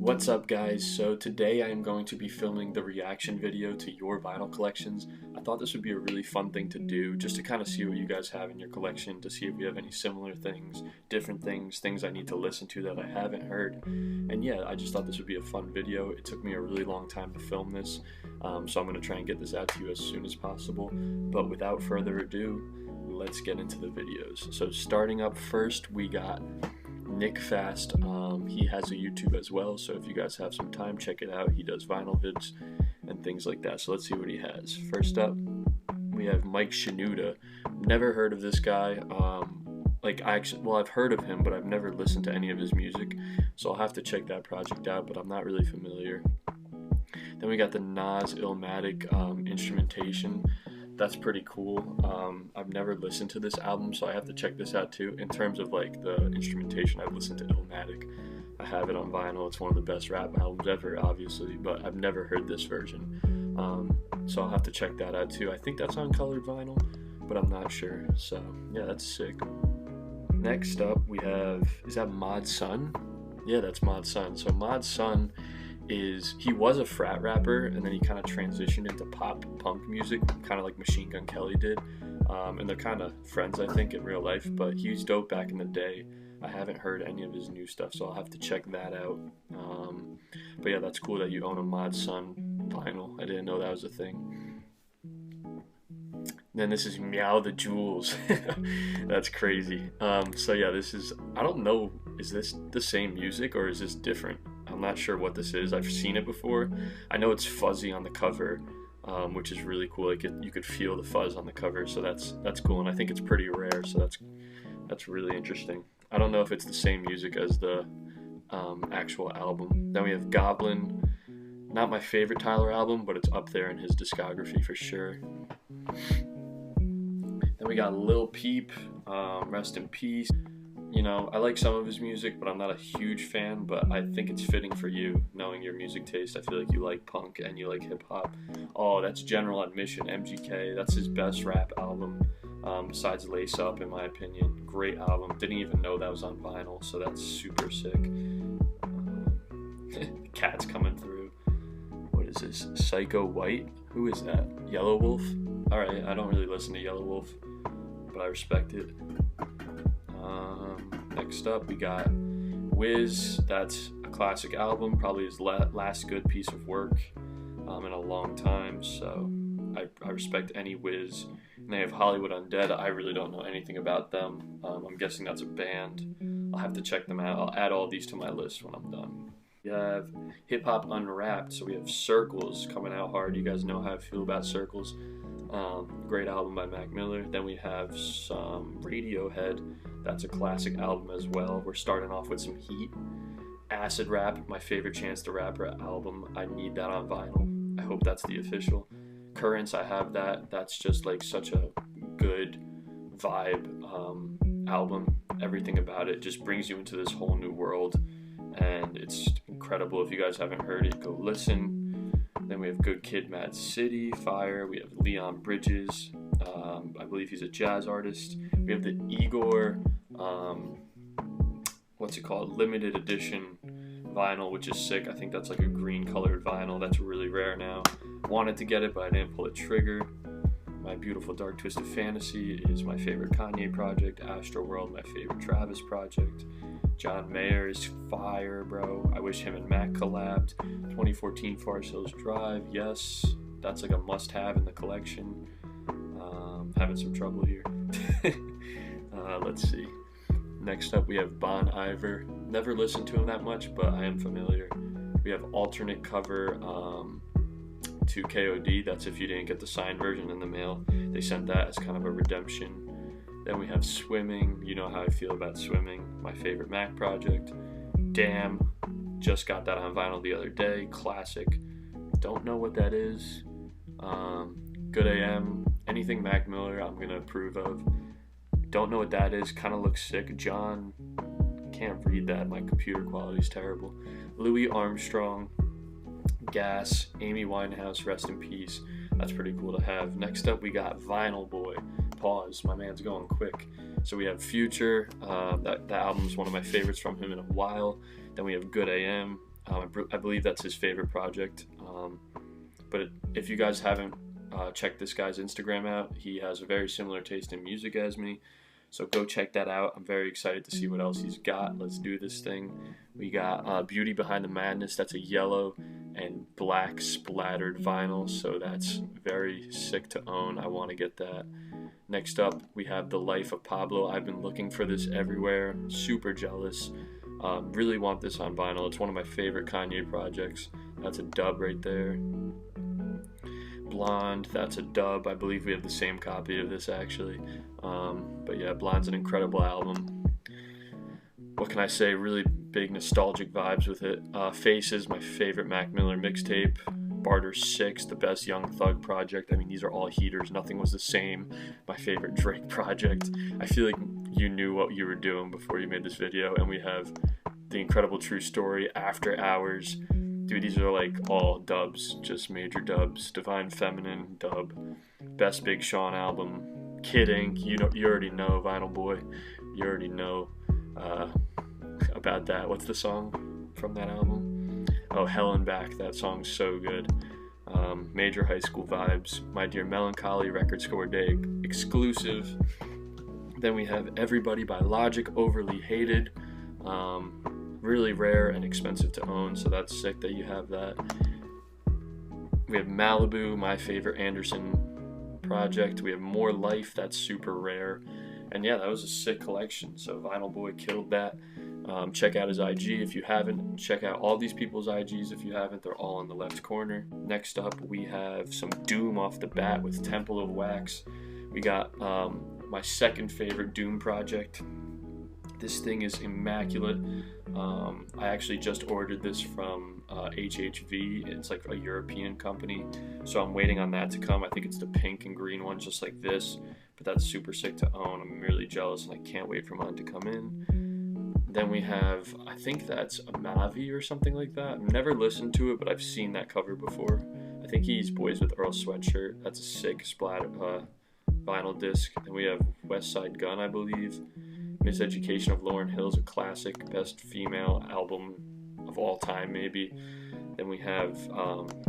What's up, guys? So today I am going to be filming the reaction video to your vinyl collections. I thought this would be a really fun thing to do, just to kind of see what you guys have in your collection, to see if you have any similar things, different things, things I need to listen to that I haven't heard. And yeah, I just thought this would be a fun video. It took me a really long time to film this, so I'm going to try and get this out to you as soon as possible. But without further ado, let's get into the videos. So starting up first, we got Nick Fast. He has a YouTube as well, so if you guys have some time, check it out. He does vinyl vids and things like that, so let's see what he has. First up, we have Mike Shinoda. Never heard of this guy. I've heard of him, but I've never listened to any of his music, so I'll have to check that project out, but I'm not really familiar. Then we got the Nas Illmatic instrumentation. That's pretty cool. I've never listened to this album, so I have to check this out too. In terms of like the instrumentation, I've listened to Illmatic. I have it on vinyl. It's one of the best rap albums ever, obviously, but I've never heard this version. So I'll have to check that out too. I think that's on colored vinyl, but I'm not sure. So yeah, that's sick. Next up, we have, is that Mod Sun? Yeah, that's Mod Sun. So Mod Sun he was a frat rapper, and then he kind of transitioned into pop punk music, kind of like Machine Gun Kelly did, and they're kind of friends, I think, in real life, but he was dope back in the day. I haven't heard any of his new stuff, so I'll have to check that out. But yeah, that's cool that you own a Mod Sun vinyl. I didn't know that was a thing. Then this is Meow the Jewels. That's crazy. So yeah, this is, I don't know, is this the same music or is this different? I'm not sure what this is. I've seen it before. I know it's fuzzy on the cover, which is really cool. Like you could feel the fuzz on the cover, so that's cool. And I think it's pretty rare, so that's really interesting. I don't know if it's the same music as the actual album. Then we have Goblin. Not my favorite Tyler album, but it's up there in his discography for sure. Then we got Lil Peep. Rest in peace. You know, I like some of his music, but I'm not a huge fan, but I think it's fitting for you, knowing your music taste. I feel like you like punk and you like hip-hop. Oh, that's General Admission, MGK. That's his best rap album, besides Lace Up, in my opinion. Great album. Didn't even know that was on vinyl, so that's super sick. Cat's coming through. What is this? Psycho White? Who is that? Yellow Wolf? Alright, I don't really listen to Yellow Wolf, but I respect it. Next up, we got Wiz. That's a classic album, probably his last good piece of work in a long time, so I respect any Wiz. And they have Hollywood Undead. I really don't know anything about them. I'm guessing that's a band. I'll have to check them out. I'll add all these to my list when I'm done. We have Hip Hop Unwrapped, so we have Circles coming out hard. You guys know how I feel about Circles. Great album by Mac Miller. Then we have some Radiohead. That's a classic album as well. We're starting off with some heat. Acid Rap, my favorite Chance the Rapper album. I need that on vinyl. I hope that's the official. Currents, I have that. That's just like such a good vibe album. Everything about it just brings you into this whole new world, and it's incredible. If you guys haven't heard it, go listen. Then we have Good Kid, Mad City, Fire. We have Leon Bridges. I believe he's a jazz artist. We have the Igor, limited edition vinyl, which is sick. I think that's like a green colored vinyl. That's really rare now. Wanted to get it, but I didn't pull a trigger. My Beautiful Dark Twisted Fantasy is my favorite Kanye project. Astroworld, my favorite Travis project. John Mayer is fire, bro. I wish him and Mac collabed. 2014 Forest Hills Drive, yes. That's like a must-have in the collection. Having some trouble here. Let's see. Next up, we have Bon Iver. Never listened to him that much, but I am familiar. We have alternate cover to KOD. That's if you didn't get the signed version in the mail. They sent that as kind of a redemption. Then we have Swimming. You know how I feel about Swimming. My favorite Mac project. Damn. Just got that on vinyl the other day. Classic. Don't know what that is. Good AM. Anything Mac Miller I'm going to approve of. Don't know what that is. Kind of looks sick. John. Can't read that. My computer quality is terrible. Louis Armstrong. Gas. Amy Winehouse. Rest in peace. That's pretty cool to have. Next up, we got Vinyl Boy. Pause. My man's going quick. So we have Future. That album's one of my favorites from him in a while. Then we have Good AM. I believe that's his favorite project. But if you guys haven't checked this guy's Instagram out, he has a very similar taste in music as me. So go check that out. I'm very excited to see what else he's got. Let's do this thing. We got Beauty Behind the Madness. That's a yellow and black splattered vinyl. So that's very sick to own. I want to get that. Next up, we have The Life of Pablo. I've been looking for this everywhere. Super jealous. Really want this on vinyl. It's one of my favorite Kanye projects. That's a dub right there. Blonde, that's a dub. I believe we have the same copy of this actually. But yeah, Blonde's an incredible album. What can I say? Really big nostalgic vibes with it. Faces, my favorite Mac Miller mixtape. Barter 6, the best Young Thug project. I mean, these are all heaters. Nothing was the same. My favorite Drake project. I feel like you knew what you were doing before you made this video. And we have The Incredible True Story, After Hours. Dude, these are like all dubs, just major dubs. Divine Feminine, dub. Best Big Sean album. Kid Ink, you already know, Vinyl Boy. You already know about that. What's the song from that album? Oh, Hell and Back. That song's so good. Major high school vibes. My Dear Melancholy, Record Store Day exclusive. Then we have Everybody by Logic, Overly Hated. Really rare and expensive to own, so that's sick that you have that. We have Malibu, my favorite Anderson project. We have More Life, that's super rare. And yeah, that was a sick collection, so Vinyl Boy killed that. Check out his IG if you haven't. Check out all these people's IGs if you haven't. They're all in the left corner. Next up, we have some Doom off the bat with Temple of Wax. We got my second favorite Doom project. This thing is immaculate. I actually just ordered this from HHV. It's like a European company, so I'm waiting on that to come. I think it's the pink and green one, just like this, but that's super sick to own. I'm really jealous and I can't wait for mine to come in. Then we have, I think that's a Mavi or something like that. I've never listened to it, but I've seen that cover before. I think he's Boys with Earl Sweatshirt. That's a sick vinyl disc. Then we have West Side Gun, I believe. Miseducation of Lauryn Hill is a classic, best female album of all time maybe. Then we have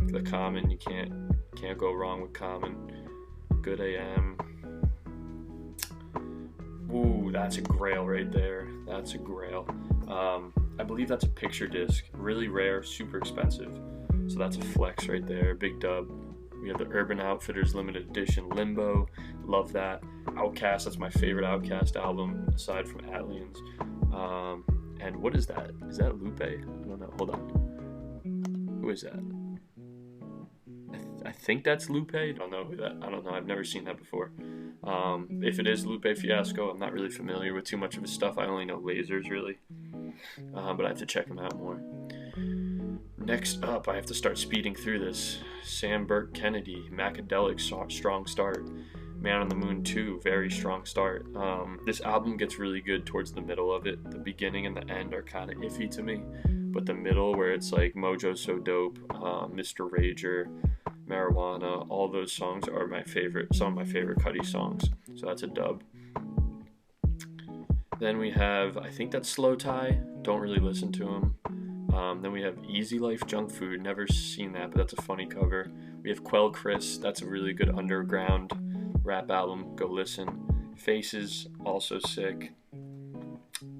The Common. You can't go wrong with Common. Good AM. Ooh, that's a grail right there. That's a grail. I believe that's a picture disc. Really rare, super expensive. So that's a flex right there. Big dub. We have the Urban Outfitters limited edition Limbo. Love that. Outkast, that's my favorite Outkast album aside from Atlians. And what is that? Is that Lupe? I don't know. Hold on. Who is that? I think that's Lupe. I don't know who that. I don't know. I've never seen that before. If it is Lupe Fiasco, I'm not really familiar with too much of his stuff. I only know Lasers really. But I have to check him out more. Next up, I have to start speeding through this. Sam Burke Kennedy, Macadelic, strong start. Man on the Moon 2, very strong start. This album gets really good towards the middle of it. The beginning and the end are kind of iffy to me, but the middle where it's like Mojo So Dope, Mr. Rager, Marijuana, all those songs are my favorite, some of my favorite Cudi songs. So that's a dub. Then we have, I think that's Slow Tie. Don't really listen to him. Then we have Easy Life Junk Food. Never seen that, but that's a funny cover. We have Quell Chris. That's a really good underground rap album. Go listen. Faces, also sick.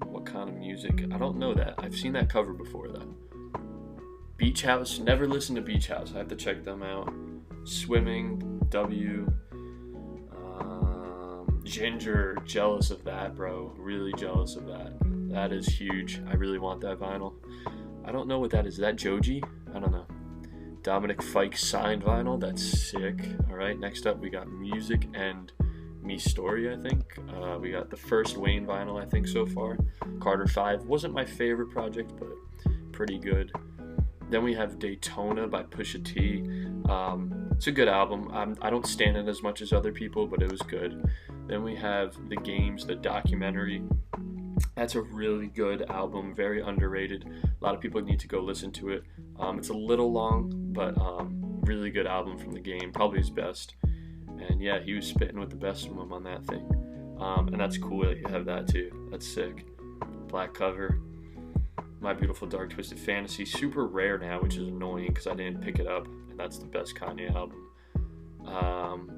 What kind of music? I don't know that. I've seen that cover before, though. Beach House. Never listened to Beach House. I have to check them out. Swimming. W. Ginger. Jealous of that, bro. Really jealous of that. That is huge. I really want that vinyl. I don't know what that is. Is that Joji? I don't know. Dominic Fike signed vinyl. That's sick. All right. Next up, we got Music and Me Story, I think. We got the first Wayne vinyl, I think, so far. Carter 5. Wasn't my favorite project, but pretty good. Then we have Daytona by Pusha T. It's a good album. I don't stand it as much as other people, but it was good. Then we have The Games, the documentary. That's a really good album, very underrated. A lot of people need to go listen to it. It's a little long, but really good album from The Game, probably his best. And yeah, he was spitting with the best of them on that thing. And that's cool that you have that too. That's sick. Black cover. My Beautiful Dark Twisted Fantasy, super rare now, which is annoying because I didn't pick it up, and that's the best Kanye album.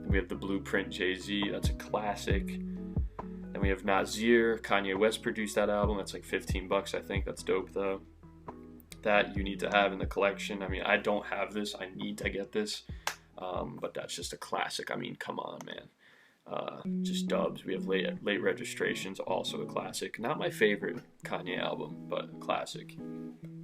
We have The Blueprint, Jay-Z, that's a classic. Then we have Nasir, Kanye West produced that album, that's like $15, I think. That's dope though. That you need to have in the collection. I mean, I don't have this, I need to get this, but that's just a classic. I mean, come on, man. Just dubs. We have late Registrations, also a classic. Not my favorite Kanye album, but a classic.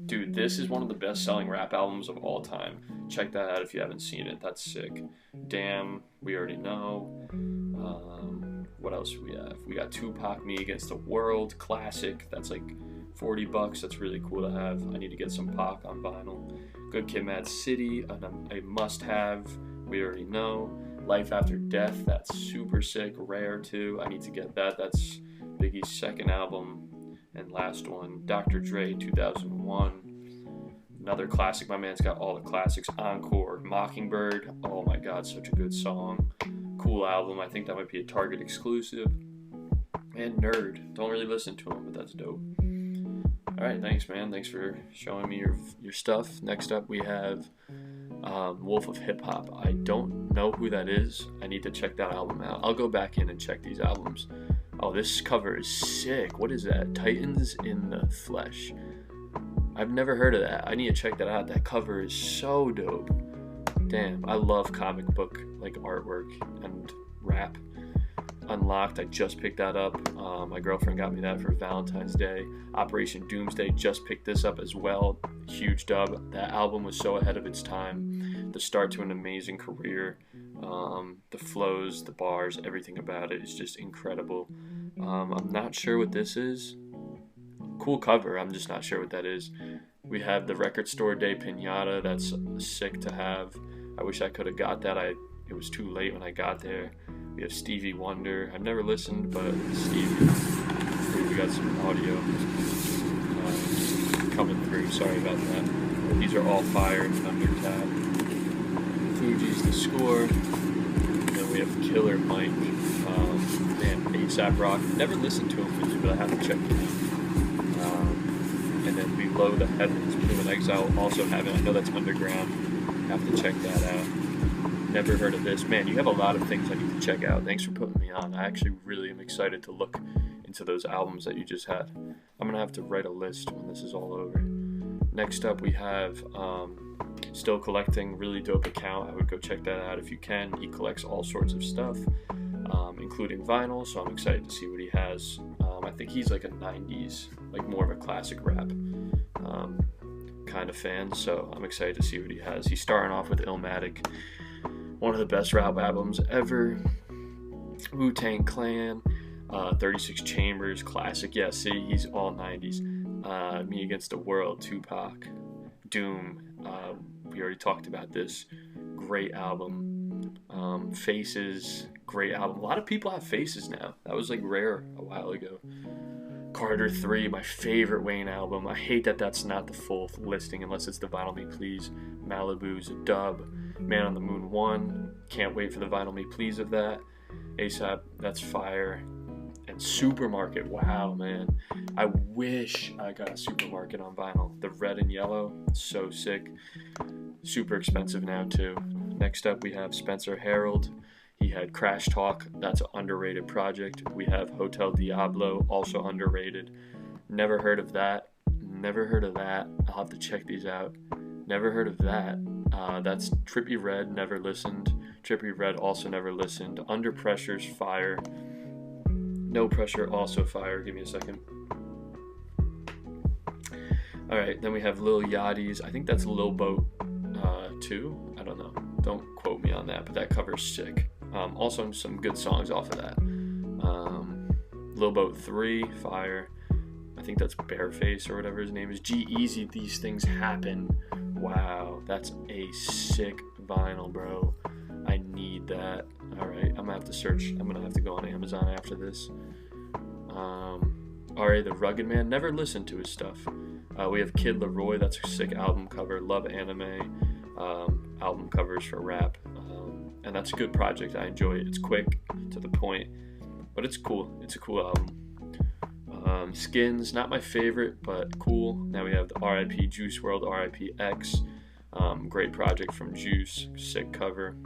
Dude, this is one of the best-selling rap albums of all time. Check that out if you haven't seen it. That's sick. Damn, we already know. What else do we have? We got Tupac, Me Against the World, classic. That's like $40. That's really cool to have. I need to get some Pac on vinyl. Good Kid, Mad City, a must-have. We already know. Life After Death, that's super sick, rare too. I need to get that. That's Biggie's second album. And last one, Dr. Dre, 2001. Another classic. My man's got all the classics. Encore, Mockingbird. Oh my God, such a good song. Cool album. I think that might be a Target exclusive. And Nerd. Don't really listen to him, but that's dope. All right, thanks, man. Thanks for showing me your stuff. Next up, we have Wolf of Hip Hop. I don't know who that is. I need to check that album out. I'll go back in and check these albums. Oh, this cover is sick. What is that? Titans in the Flesh. I've never heard of that. I need to check that out. That cover is so dope. Damn, I love comic book like artwork and rap. Unlocked, I just picked that up. My girlfriend got me that for Valentine's Day. Operation Doomsday, just picked this up as well. Huge dub. That album was so ahead of its time. The start to an amazing career. The flows, the bars, everything about it is just incredible. I'm not sure what this is. Cool cover, I'm just not sure what that is. We have the Record Store Day Pinata. That's sick to have. I wish I could have got that. It was too late when I got there. We have Stevie Wonder. I've never listened, but Stevie. We got some audio coming through. Sorry about that. These are all fire and Thundercat. Fuji's The Score. And then we have Killer Mike. A$AP Rock. Never listened to him really, but I have to check it out. And then Below the Heavens. Blue in Exile also have it. I know that's underground. Have to check that out. Never heard of this. Man, you have a lot of things I need to check out. Thanks for putting me on. I actually really am excited to look into those albums that you just had. I'm going to have to write a list when this is all over. Next up, we have Still Collecting, really dope account. I would go check that out if you can. He collects all sorts of stuff, including vinyl, so I'm excited to see what he has. I think he's like a 90s, like more of a classic rap kind of fan, so I'm excited to see what he has. He's starting off with Illmatic. One of the best rap albums ever. Wu-Tang Clan, 36 Chambers, classic. Yeah, see, he's all 90s. Me Against the World, Tupac, Doom. We already talked about this. Great album. Faces, great album. A lot of people have Faces now. That was like rare a while ago. Carter 3, my favorite Wayne album. I hate that that's not the full listing unless it's the Vinyl Me Please. Malibu's a dub. Man on the Moon 1, can't wait for the Vinyl Me Please of that. A$AP, that's fire. And Supermarket, wow, man. I wish I got a Supermarket on vinyl. The red and yellow, so sick. Super expensive now, too. Next up, we have Spencer Harold. He had Crash Talk, that's an underrated project. We have Hotel Diablo, also underrated. Never heard of that. Never heard of that. I'll have to check these out. Never heard of that. That's Trippie Redd, never listened. Trippie Redd, also never listened. Under Pressure's fire. No Pressure, also fire. Give me a second. Alright, then we have Lil Yachty's. I think that's Lil Boat 2. I don't know. Don't quote me on that, but that cover's sick. Also, some good songs off of that. Lil Boat 3, fire. I think that's Bareface or whatever his name is. G-Eazy, These Things Happen. Wow, that's a sick vinyl, bro. I need that. Alright, I'm gonna have to search. I'm gonna have to go on Amazon after this. R.A. the Rugged Man, never listened to his stuff. We have Kid Laroi, that's a sick album cover. Love anime album covers for rap. And that's a good project. I enjoy it. It's quick, to the point, but it's cool. It's a cool album. Skins, not my favorite, but cool. Now we have the RIP Juice WRLD, RIP X. Great project from Juice, sick cover.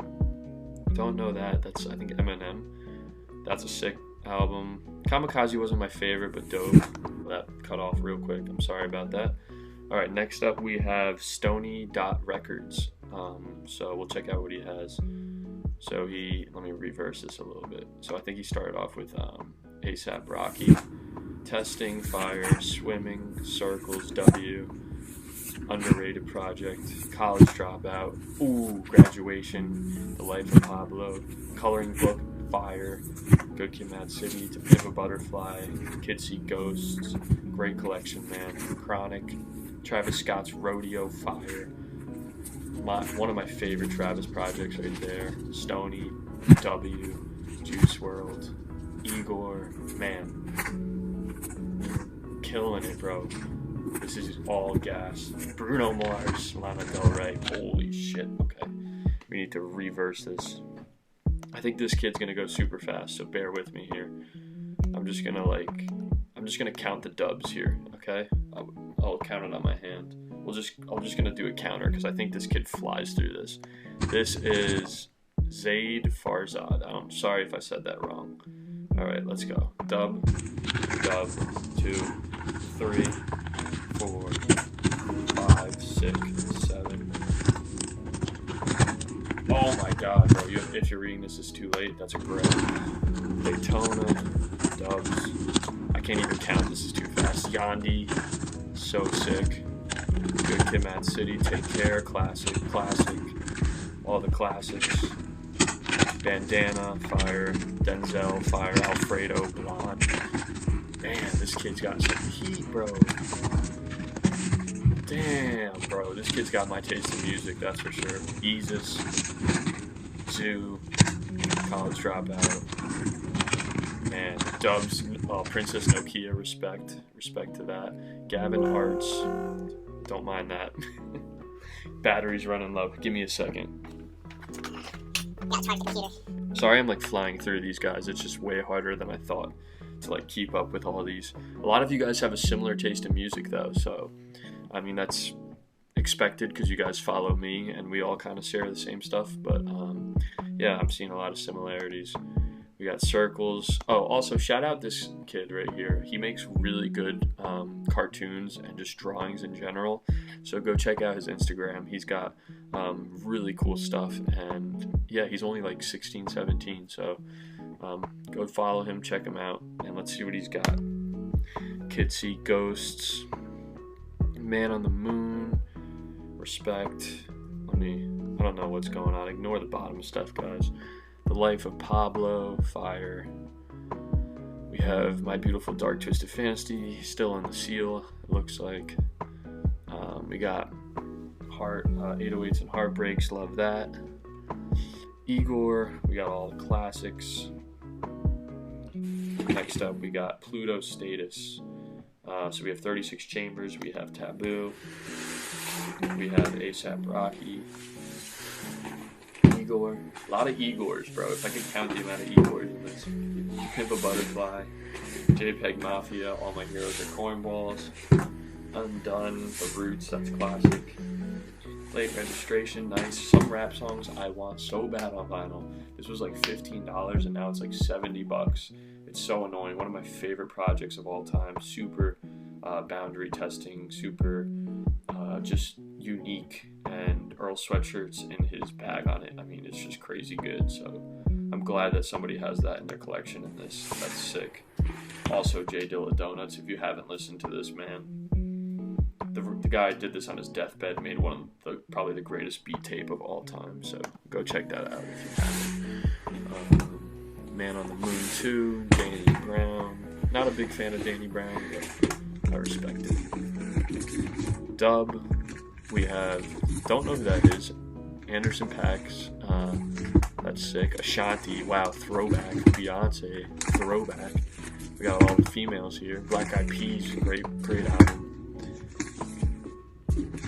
Don't know that. That's, I think, Eminem. That's a sick album. Kamikaze wasn't my favorite, but dope. That cut off real quick. I'm sorry about that. All right, next up we have Stony Dot Records. So we'll check out what he has. So let me reverse this a little bit. So I think he started off with ASAP Rocky, Testing, Fire, Swimming, Circles, W, Underrated Project, College Dropout, Graduation, The Life of Pablo, Coloring Book, Fire, Good Kid, Mad City, To Pimp a Butterfly, Kids See Ghosts, Great Collection, man, Chronic, Travis Scott's Rodeo, Fire, one of my favorite Travis projects right there, Stony, W, Juice WRLD, Igor, man, killing it, bro. This is all gas. Bruno Mars, Lana Del Rey, holy shit. Okay, we need to reverse this. I think this kid's gonna go super fast, so bear with me here. I'm just gonna count the dubs here, okay? I'll count it on my hand. I'm just gonna do a counter because I think this kid flies through this. This is Zaid Farzad. I'm sorry if I said that wrong. All right, let's go. Dub, 2, 3, 4, 5, 6, 7. Oh my God, bro! If you're reading this, it's too late. That's a great. Daytona, dubs. I can't even count. This is too fast. Yandi, so sick. Good Kid, Mad City, Take Care, classic, all the classics. Bandana, Fire, Denzel, Fire, Alfredo, Blonde. Man, this kid's got some heat, bro. Damn, bro, this kid's got my taste in music, that's for sure. Yeezus, Zoo, College Dropout. Man, dubs, Princess Nokia, respect to that. Gavin Arts, don't mind that. Battery's running low. Give me a second. Sorry, I'm like flying through these guys. It's just way harder than I thought to like keep up with all these. A lot of you guys have a similar taste in music though, so I mean that's expected because you guys follow me and we all kind of share the same stuff. But yeah, I'm seeing a lot of similarities. We got Circles. Oh, also shout out this kid right here. He makes really good cartoons and just drawings in general. So go check out his Instagram. He's got really cool stuff. And yeah, he's only like 16, 17. So go follow him, check him out, and let's see what he's got. Kids See Ghosts. Man on the Moon. Respect. I don't know what's going on. Ignore the bottom stuff, guys. The Life of Pablo, Fire. We have My Beautiful Dark Twisted Fantasy, still on the seal, it looks like. We got Heart, 808s and Heartbreaks, love that. Igor, we got all the classics. Next up, we got Pluto Status. So we have 36 Chambers, we have Taboo, we have ASAP Rocky. Igor. A lot of Igors, bro. If I could count the amount of Igors in this. Pimp a Butterfly, JPEG Mafia, All My Heroes Are Cornballs, Undone, The Roots, that's classic. Late Registration, nice. Some rap songs I want so bad on vinyl. This was like $15 and now it's like $70. It's so annoying. One of my favorite projects of all time. Super boundary testing, super just unique, and Earl Sweatshirt's in his bag on it. I mean, it's just crazy good, so I'm glad that somebody has that in their collection in this. That's sick. Also, J Dilla Donuts, if you haven't listened to this, man, the guy did this on his deathbed, made one of probably the greatest beat tape of all time, so go check that out if you haven't. Man on the Moon 2, Danny Brown. Not a big fan of Danny Brown, but I respect it. Dub, we have, don't know who that is, Anderson .Paaks, that's sick. Ashanti, wow, throwback. Beyonce, throwback. We got all the females here. Black Eyed Peas, great album.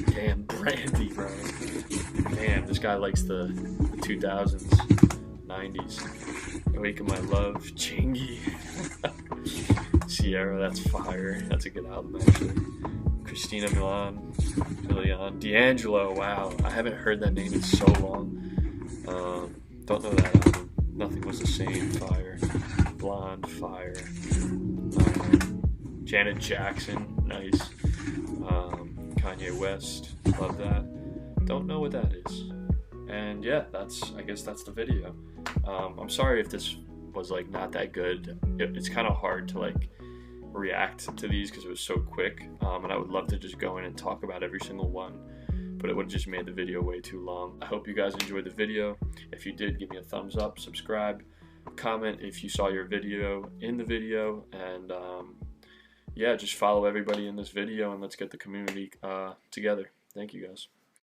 Damn, Brandy, bro. Damn, this guy likes the 2000s, 90s. Awaken My Love, Chingy. Sierra, that's fire. That's a good album, actually. Christina Milian. D'Angelo, wow. I haven't heard that name in so long. Don't know that album. Nothing Was the Same, fire. Blonde, fire. Janet Jackson, nice. Kanye West, love that. Don't know what that is. And yeah, I guess that's the video. I'm sorry if this was like not that good. It's kind of hard to like react to these because it was so quick, and I would love to just go in and talk about every single one, but it would have just made the video way too long. I hope you guys enjoyed the video. If you did, give me a thumbs up, subscribe, comment if you saw your video in the video, and yeah, just follow everybody in this video and let's get the community together. Thank you guys.